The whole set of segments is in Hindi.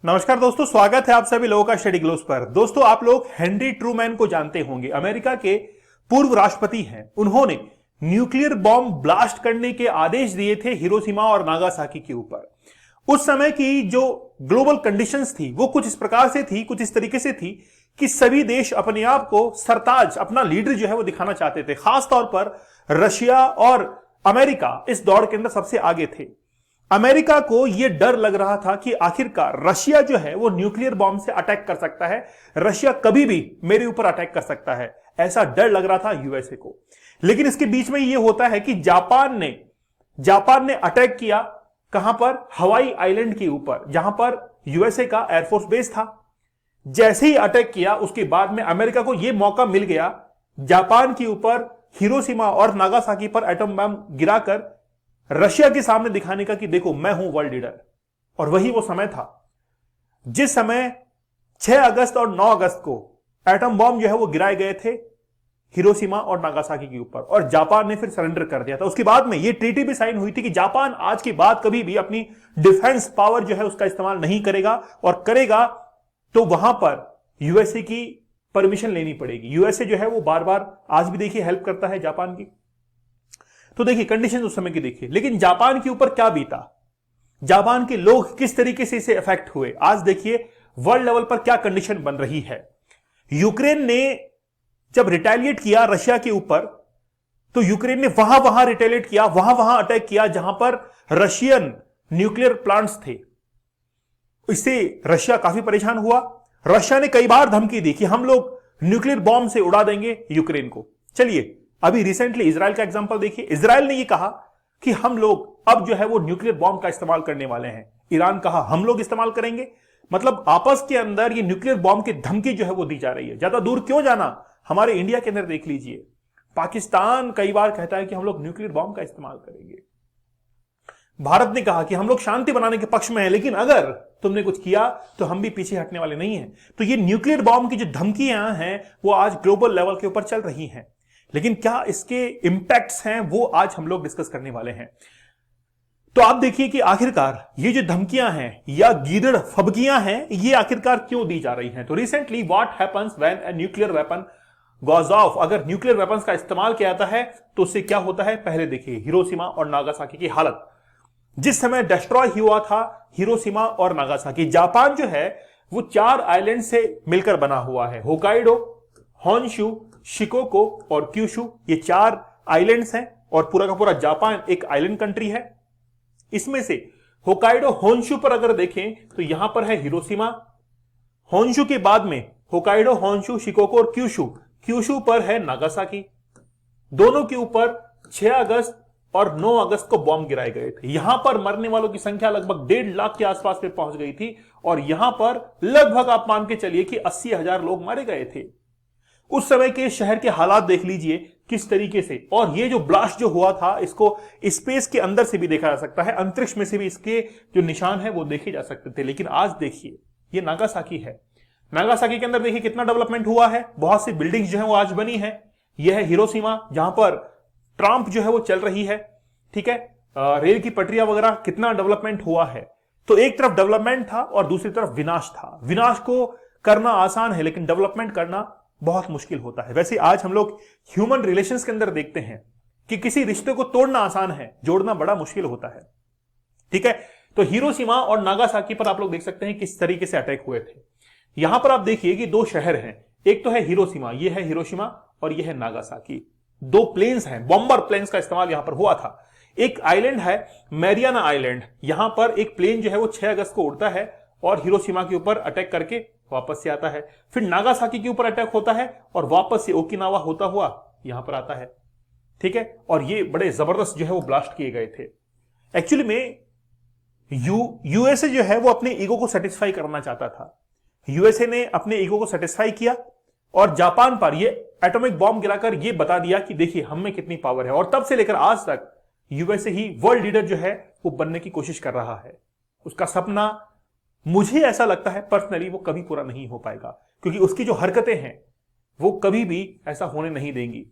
नमस्कार दोस्तों, स्वागत है आप सभी लोगों का स्टडी ग्लोस पर। दोस्तों, आप लोग हेनरी ट्रूमैन को जानते होंगे, अमेरिका के पूर्व राष्ट्रपति हैं। उन्होंने न्यूक्लियर बॉम्ब ब्लास्ट करने के आदेश दिए थे हिरोशिमा और नागासाकी के ऊपर। उस समय की जो ग्लोबल कंडीशंस थी वो कुछ इस प्रकार से थी, कुछ इस तरीके से थी कि सभी देश अपने आप को सरताज, अपना लीडर जो है वो दिखाना चाहते थे। खासतौर पर रशिया और अमेरिका इस दौड़ के अंदर सबसे आगे थे। अमेरिका को यह डर लग रहा था कि आखिरकार रशिया जो है वो न्यूक्लियर बॉम्ब से अटैक कर सकता है, रशिया कभी भी मेरे ऊपर अटैक कर सकता है, ऐसा डर लग रहा था यूएसए को। लेकिन इसके बीच में यह होता है कि जापान ने अटैक किया। कहां पर? हवाई आइलैंड के ऊपर, जहां पर यूएसए का एयरफोर्स बेस था। जैसे ही अटैक किया उसके बाद में अमेरिका को यह मौका मिल गया जापान के ऊपर हिरोशिमा और नागासाकी पर एटम बम गिराकर रशिया के सामने दिखाने का कि देखो मैं हूं वर्ल्ड लीडर। और वही वो समय था जिस समय 6 अगस्त और 9 अगस्त को एटम बॉम्ब जो है वो गिराए गए थे हिरोशिमा और नागासाकी के ऊपर, और जापान ने फिर सरेंडर कर दिया था। उसके बाद में ये ट्रीटी भी साइन हुई थी कि जापान आज के बाद कभी भी अपनी डिफेंस पावर जो है उसका इस्तेमाल नहीं करेगा, और करेगा तो वहां पर यूएसए की परमिशन लेनी पड़ेगी। यूएसए जो है वो बार बार आज भी देखिए हेल्प करता है जापान की। तो देखिए कंडीशन उस समय की देखिए, लेकिन जापान के ऊपर क्या बीता, जापान के लोग किस तरीके से इसे इफेक्ट हुए, आज देखिए वर्ल्ड लेवल पर क्या कंडीशन बन रही है। यूक्रेन ने जब रिटेलिएट किया रशिया के ऊपर, तो यूक्रेन ने वहां वहां रिटेलिएट किया, वहां वहां अटैक किया जहां पर रशियन न्यूक्लियर प्लांट्स थे। इससे रशिया काफी परेशान हुआ। रशिया ने कई बार धमकी दी कि हम लोग न्यूक्लियर बॉम्ब से उड़ा देंगे यूक्रेन को। चलिए अभी रिसेंटली इजराइल का एग्जांपल देखिए, इजराइल ने ये कहा कि हम लोग अब जो है वो न्यूक्लियर बॉम्ब का इस्तेमाल करने वाले हैं। ईरान कहा हम लोग इस्तेमाल करेंगे। मतलब आपस के अंदर ये न्यूक्लियर बॉम्ब की धमकी जो है वो दी जा रही है। ज्यादा दूर क्यों जाना, हमारे इंडिया के अंदर देख लीजिए, पाकिस्तान कई बार कहता है कि हम लोग न्यूक्लियर बॉम्ब का इस्तेमाल करेंगे। भारत ने कहा कि हम लोग शांति बनाने के पक्ष में हैं, लेकिन अगर तुमने कुछ किया तो हम भी पीछे हटने वाले नहीं हैं। तो ये न्यूक्लियर बॉम्ब की जो धमकियां हैं वो आज ग्लोबल लेवल के ऊपर चल रही हैं, लेकिन क्या इसके इंपैक्ट्स हैं वो आज हम लोग डिस्कस करने वाले हैं। तो आप देखिए कि आखिरकार ये जो धमकियां हैं या गीदड़ फबकियां हैं ये आखिरकार क्यों दी जा रही हैं। तो recently what happens when a nuclear weapon goes off, अगर न्यूक्लियर वेपन्स का इस्तेमाल किया जाता है तो उससे क्या होता है। पहले देखिए हिरोशिमा और नागासाकी की हालत, जिस समय डिस्ट्रॉय हुआ था हिरोशिमा और नागासाकी, जापान जो है वो 4 आइलैंड से मिलकर बना हुआ है। होकाइडो, होन्शु, शिकोको और क्यूशु, ये 4 आइलैंड्स हैं और पूरा का पूरा जापान एक आइलैंड कंट्री है। इसमें से होकाइडो होन्शु पर अगर देखें तो यहां पर है हिरोशिमा, होन्शु के बाद में होकाइडो, होन्शु, शिकोको और क्यूशु, क्यूशु पर है नागासाकी। दोनों के ऊपर 6 अगस्त और 9 अगस्त को बॉम्ब गिराए गए थे। यहां पर मरने वालों की संख्या लगभग 1.5 लाख के आसपास में पहुंच गई थी, और यहां पर लगभग आप मान के चलिए कि 80,000 लोग मारे गए थे। उस समय के शहर के हालात देख लीजिए किस तरीके से। और ये जो ब्लास्ट जो हुआ था इसको स्पेस के अंदर से भी देखा जा सकता है, अंतरिक्ष में से भी इसके जो निशान है वो देखे जा सकते थे। लेकिन आज देखिए ये नागासाकी है, नागासाकी के अंदर देखिए कितना डेवलपमेंट हुआ है, बहुत सी बिल्डिंग्स जो है वो आज बनी है। यह है हिरोशिमा जहां पर ट्रांप जो है वो चल रही है, ठीक है, रेल की पटरियां वगैरह, कितना डेवलपमेंट हुआ है। तो एक तरफ डेवलपमेंट था और दूसरी तरफ विनाश था। विनाश को करना आसान है लेकिन डेवलपमेंट करना बहुत मुश्किल होता है। वैसे आज हम लोग ह्यूमन रिलेशंस के अंदर देखते हैं कि किसी रिश्ते को तोड़ना आसान है, जोड़ना बड़ा मुश्किल होता है, ठीक है। तो हिरोशिमा और नागासाकी पर आप लोग देख सकते हैं किस तरीके से अटैक हुए थे। यहां पर आप देखिए कि 2 शहर हैं, एक तो है हिरोशिमा, ये है हिरोशिमा, और ये है नागासाकी। 2 प्लेन्स हैं, बॉम्बर प्लेन्स का इस्तेमाल यहां पर हुआ था। एक आइलैंड है मैरियाना आइलैंड, यहां पर एक प्लेन जो है वो 6 अगस्त को उड़ता है और हिरोशिमा के ऊपर अटैक करके वापस से आता है। फिर नागासाकी के ऊपर अटैक होता है और वापस से ओकिनावा होता हुआ यहां पर आता है, ठीक है। और ये बड़े जबरदस्त जो है वो ब्लास्ट किए गए थे। एक्चुअली में यूएसए जो है वो अपने ईगो को सेटिस्फाई करना चाहता था। यूएसए ने अपने ईगो को सेटिस्फाई किया और जापान पर ये एटॉमिक बॉम्ब गिराकर ये बता दिया कि देखिए हम में कितनी पावर है। और तब से लेकर आज तक यूएसए ही वर्ल्ड लीडर जो है वो बनने की कोशिश कर रहा है। उसका सपना, मुझे ऐसा लगता है पर्सनली, वो कभी पूरा नहीं हो पाएगा, क्योंकि उसकी जो हरकतें हैं वो कभी भी ऐसा होने नहीं देंगी।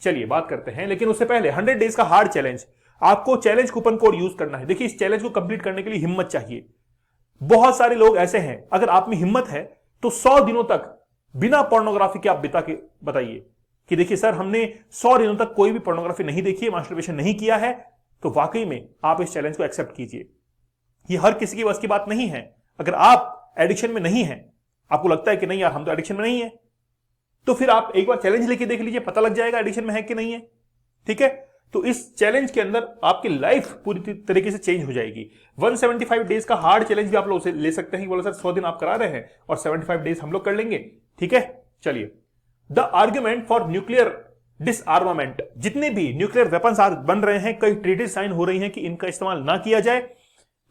चलिए बात करते हैं, लेकिन उससे पहले 100 डेज का हार्ड चैलेंज, आपको चैलेंज कूपन कोड यूज करना है। देखिए इस चैलेंज को कंप्लीट करने के लिए हिम्मत चाहिए। बहुत सारे लोग ऐसे हैं, अगर आप में हिम्मत है तो 100 दिनों तक बिना पोर्नोग्राफी के आप बिता के बताइए कि देखिए सर हमने 100 दिनों तक कोई भी पोर्नोग्राफी नहीं देखी है, मास्टरबेशन नहीं किया है, तो वाकई में आप इस चैलेंज को एक्सेप्ट कीजिए। ये हर किसी की बस की बात नहीं है। अगर आप एडिक्शन में नहीं है, आपको लगता है कि नहीं यार हम तो एडिक्शन में नहीं है, तो फिर आप एक बार चैलेंज लेके देख लीजिए, पता लग जाएगा एडिक्शन में है कि नहीं है। ठीक है, तो इस चैलेंज के अंदर आपकी लाइफ पूरी तरीके से चेंज हो जाएगी। 175 डेज का हार्ड चैलेंज भी आप लोग ले सकते हैं। बोला सर 100 दिन आप करा रहे हैं और 75 डेज हम लोग कर लेंगे। ठीक है, चलिए। द आर्ग्यूमेंट फॉर न्यूक्लियर डिसआर्मामेंट, जितने भी न्यूक्लियर वेपन्स आज बन रहे हैं, कई ट्रीटीज साइन हो रही हैं कि इनका इस्तेमाल ना किया जाए,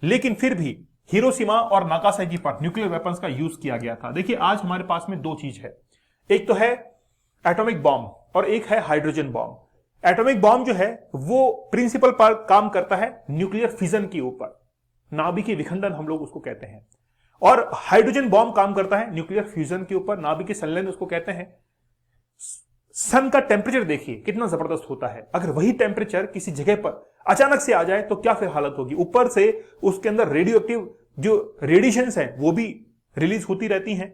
लेकिन फिर भी हिरोशिमा और नागासाकी पर न्यूक्लियर वेपन्स का यूज किया गया था। देखिए आज हमारे पास में दो चीज है, एक तो है एटॉमिक बॉम्ब और एक है हाइड्रोजन बॉम्ब। एटॉमिक बॉम्ब जो है वो प्रिंसिपल पर काम करता है न्यूक्लियर फिजन के ऊपर, नाभिकीय विखंडन हम लोग उसको कहते हैं, और हाइड्रोजन बॉम्ब काम करता है न्यूक्लियर फ्यूजन के ऊपर, नाभिकीय संलयन उसको कहते हैं। सन का टेम्परेचर देखिए कितना जबरदस्त होता है, अगर वही टेम्परेचर किसी जगह पर अचानक से आ जाए तो क्या फिर हालत होगी। ऊपर से उसके अंदर रेडियो एक्टिव जो रेडिएशंस हैं वो भी रिलीज होती रहती हैं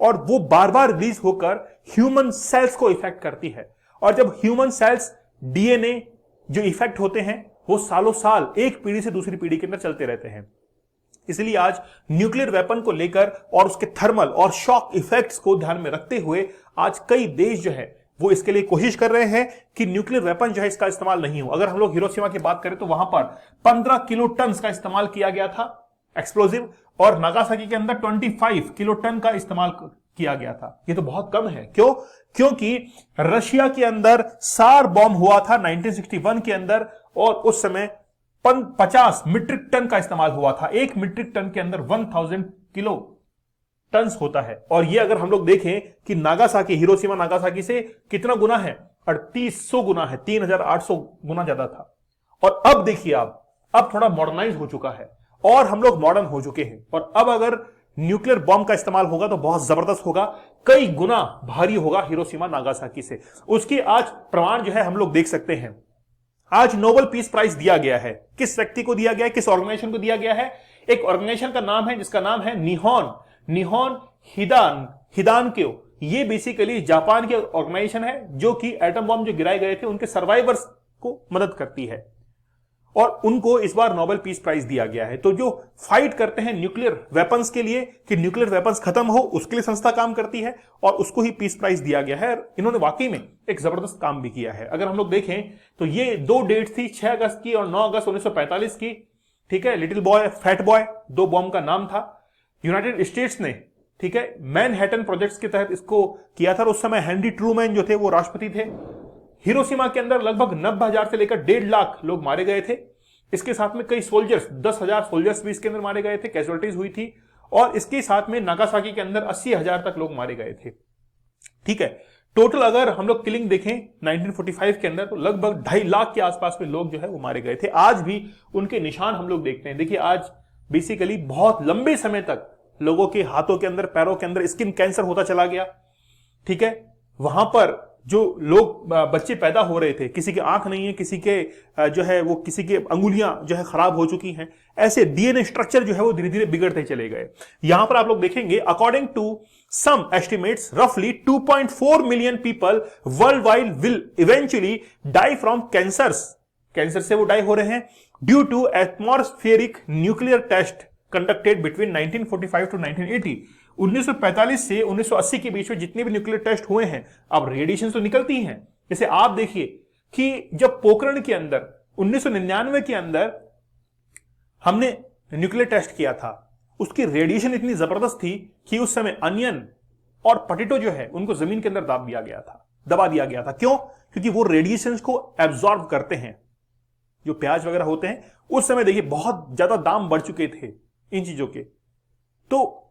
और वो बार बार रिलीज होकर ह्यूमन सेल्स को इफेक्ट करती है, और जब ह्यूमन सेल्स डीएनए जो इफेक्ट होते हैं वो सालों साल एक पीढ़ी से दूसरी पीढ़ी के अंदर चलते रहते हैं। इसलिए आज न्यूक्लियर वेपन को लेकर और उसके थर्मल और शॉक इफेक्ट्स को ध्यान में रखते हुए आज कई देश जो है वो इसके लिए कोशिश कर रहे हैं कि न्यूक्लियर वेपन जो है इसका इस्तेमाल नहीं हो। अगर हम लोग हिरोशिमा की बात करें तो वहां पर 15 किलो टन का इस्तेमाल किया गया था एक्सप्लोजिव, और नागासाकी के अंदर 25 किलो टन का इस्तेमाल किया गया था। ये तो बहुत कम है। क्यों? क्योंकि रशिया के अंदर सार बॉम्ब हुआ था 1961 के अंदर, और उस समय 50 मीट्रिक टन का इस्तेमाल हुआ था। एक मीट्रिक टन के अंदर 1000 किलो टन्स होता है, और ये अगर हम लोग देखें कि नागासाकी, हिरोशिमा नागासाकी से कितना गुना है, 3800 गुना है, 3800 गुना ज्यादा था। और अब देखिए आप, अब थोड़ा मॉडर्नाइज हो चुका है और हम लोग मॉडर्न हो चुके हैं, और अब अगर न्यूक्लियर बॉम्ब का इस्तेमाल होगा तो बहुत जबरदस्त होगा, कई गुना भारी होगा हिरोशिमा नागासाकी से। उसके आज प्रमाण जो है हम लोग देख सकते हैं। आज नोबेल पीस प्राइज दिया गया है, किस व्यक्ति को दिया गया है, किस ऑर्गेनाइजेशन को दिया गया है? एक ऑर्गेनाइजेशन का नाम है जिसका नाम है निहोन हिदानक्यो। ये बेसिकली जापान की ऑर्गेनाइजेशन है जो कि एटम बॉम्ब जो गिराए गए थे उनके सर्वाइवर्स को मदद करती है, और उनको इस बार नोबेल पीस प्राइज दिया गया है। तो जो फाइट करते हैं न्यूक्लियर वेपन्स के लिए कि न्यूक्लियर वेपन्स खत्म हो, उसके लिए संस्था काम करती है और उसको ही पीस प्राइज दिया गया है। इन्होंने वाकई में एक जबरदस्त काम भी किया है। अगर हम लोग देखें तो ये दो डेट थी, 6 अगस्त की और 9 अगस्त 1945 की। ठीक है, लिटिल बॉय, फैट बॉय, दो बॉम्ब का नाम था। यूनाइटेड स्टेट्स ने, ठीक है, मैनहट्टन प्रोजेक्ट्स के तहत इसको किया था। उस समय हेनरी ट्रूमैन जो थे वो राष्ट्रपति थे। हिरोशिमा के अंदर लगभग 90,000 से लेकर 1.5 लाख लोग मारे गए थे। इसके साथ में कई सोल्जर्स, 10,000 सोल्जर्स भी इसके अंदर मारे गए थे, कैजुअलिटीज हुई थी। और इसके साथ में नागासाकी के अंदर 80,000 तक लोग मारे गए थे। ठीक है, टोटल अगर हम लोग किलिंग देखें 1945 के अंदर तो लगभग 2.5 लाख के आसपास में लोग जो है वो मारे गए थे। आज भी उनके निशान हम लोग देखते हैं। देखिए आज बेसिकली बहुत लंबे समय तक लोगों के हाथों के अंदर, पैरों के अंदर स्किन कैंसर होता चला गया। ठीक है, वहां पर जो लोग, बच्चे पैदा हो रहे थे, किसी की आंख नहीं है, किसी के जो है वो, किसी के अंगुलियां जो है खराब हो चुकी हैं, ऐसे डीएनए स्ट्रक्चर जो है वो धीरे धीरे बिगड़ते चले गए। यहां पर आप लोग देखेंगे अकॉर्डिंग टू सम एस्टिमेट्स रफली 2.4 million people worldwide will eventually die from cancers. Cancer से वो डाई हो रहे हैं due to atmospheric nuclear test conducted between 1945 to 1980। 1945 से 1980 के बीच में जितने भी न्यूक्लियर टेस्ट हुए हैं, अब रेडिएशन तो निकलती हैं। जैसे आप देखिए कि जब पोखरण के अंदर 1999 के अंदर हमने न्यूक्लियर टेस्ट किया था, उसकी रेडिएशन इतनी जबरदस्त थी कि उस समय अनियन और पोटैटो जो है उनको जमीन के अंदर दबा दिया गया था। क्यों? क्योंकि वो रेडिएशन को एब्जॉर्ब करते हैं। जो प्याज वगैरह होते हैं, उस समय देखिए बहुत ज्यादा दाम बढ़ चुके थे इन चीजों के, तो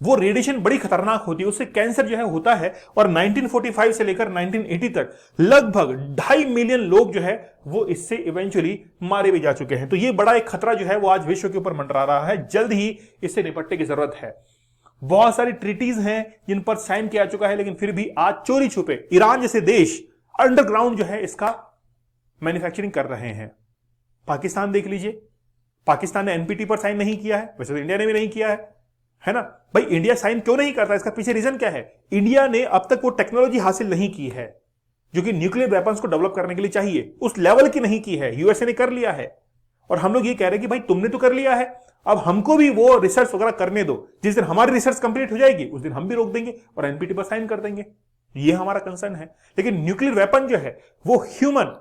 वो रेडिएशन बड़ी खतरनाक होती है, उससे कैंसर जो है होता है। और 1945 से लेकर 1980 तक लगभग 2.5 मिलियन लोग जो है वो इससे इवेंचुअली मारे भी जा चुके हैं। तो ये बड़ा एक खतरा जो है वो आज विश्व के ऊपर मंडरा रहा है। जल्द ही इससे निपटने की जरूरत है। बहुत सारी ट्रीटीज हैं जिन पर साइन किया चुका है, लेकिन फिर भी आज चोरी छुपे ईरान जैसे देश अंडरग्राउंड जो है इसका मैन्युफैक्चरिंग कर रहे हैं। पाकिस्तान देख लीजिए, पाकिस्तान ने एनपीटी पर साइन नहीं किया है, वैसे तो इंडिया ने भी नहीं किया है ना। भाई इंडिया साइन क्यों नहीं करता, इसका पीछे रीजन क्या है? इंडिया ने अब तक वो टेक्नोलॉजी हासिल नहीं की है जो कि न्यूक्लियर वेपन्स को डेवलप करने के लिए चाहिए, उस लेवल की नहीं की है। यूएसए ने कर लिया है और हम लोग ये कह रहे हैं कि भाई तुमने तो कर लिया है, अब हमको भी वो रिसर्च वगैरह करने दो। जिस दिन हमारी रिसर्च कंप्लीट हो जाएगी उस दिन हम भी रोक देंगे और एनपीटी पर साइन कर देंगे। ये हमारा कंसर्न है। लेकिन न्यूक्लियर वेपन जो है वो ह्यूमन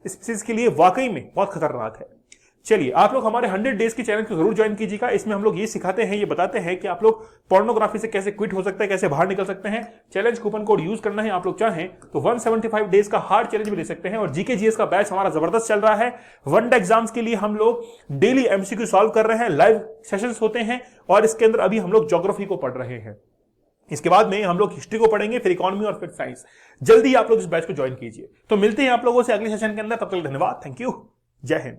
स्पीसीज के लिए वाकई में बहुत खतरनाक है। चलिए, आप लोग हमारे 100 डेज के चैनल को जरूर ज्वाइन कीजिएगा। इसमें हम लोग ये सिखाते हैं, ये बताते हैं कि आप लोग पोर्नोग्राफी से कैसे क्विट हो सकते हैं, कैसे बाहर निकल सकते हैं। चैलेंज कूपन कोड यूज करना है आप लोग चाहें तो 175 डेज का हार्ड चैलेंज भी ले सकते हैं। और जीके जीएस का बैच हमारा जबरदस्त चल रहा है। वनडे एग्जाम्स के लिए हम लोग डेली एमसीक्यू सॉल्व कर रहे हैं, लाइव सेशंस होते हैं और इसके अंदर अभी हम लोग ज्योग्राफी को पढ़ रहे हैं। इसके बाद में हम लोग हिस्ट्री को पढ़ेंगे, फिर इकोनॉमी और फिर साइंस। जल्दी आप लोग इस बैच को ज्वाइन कीजिए। तो मिलते हैं आप लोगों से अगले सेशन के अंदर। तब तक धन्यवाद, थैंक यू, जय हिंद।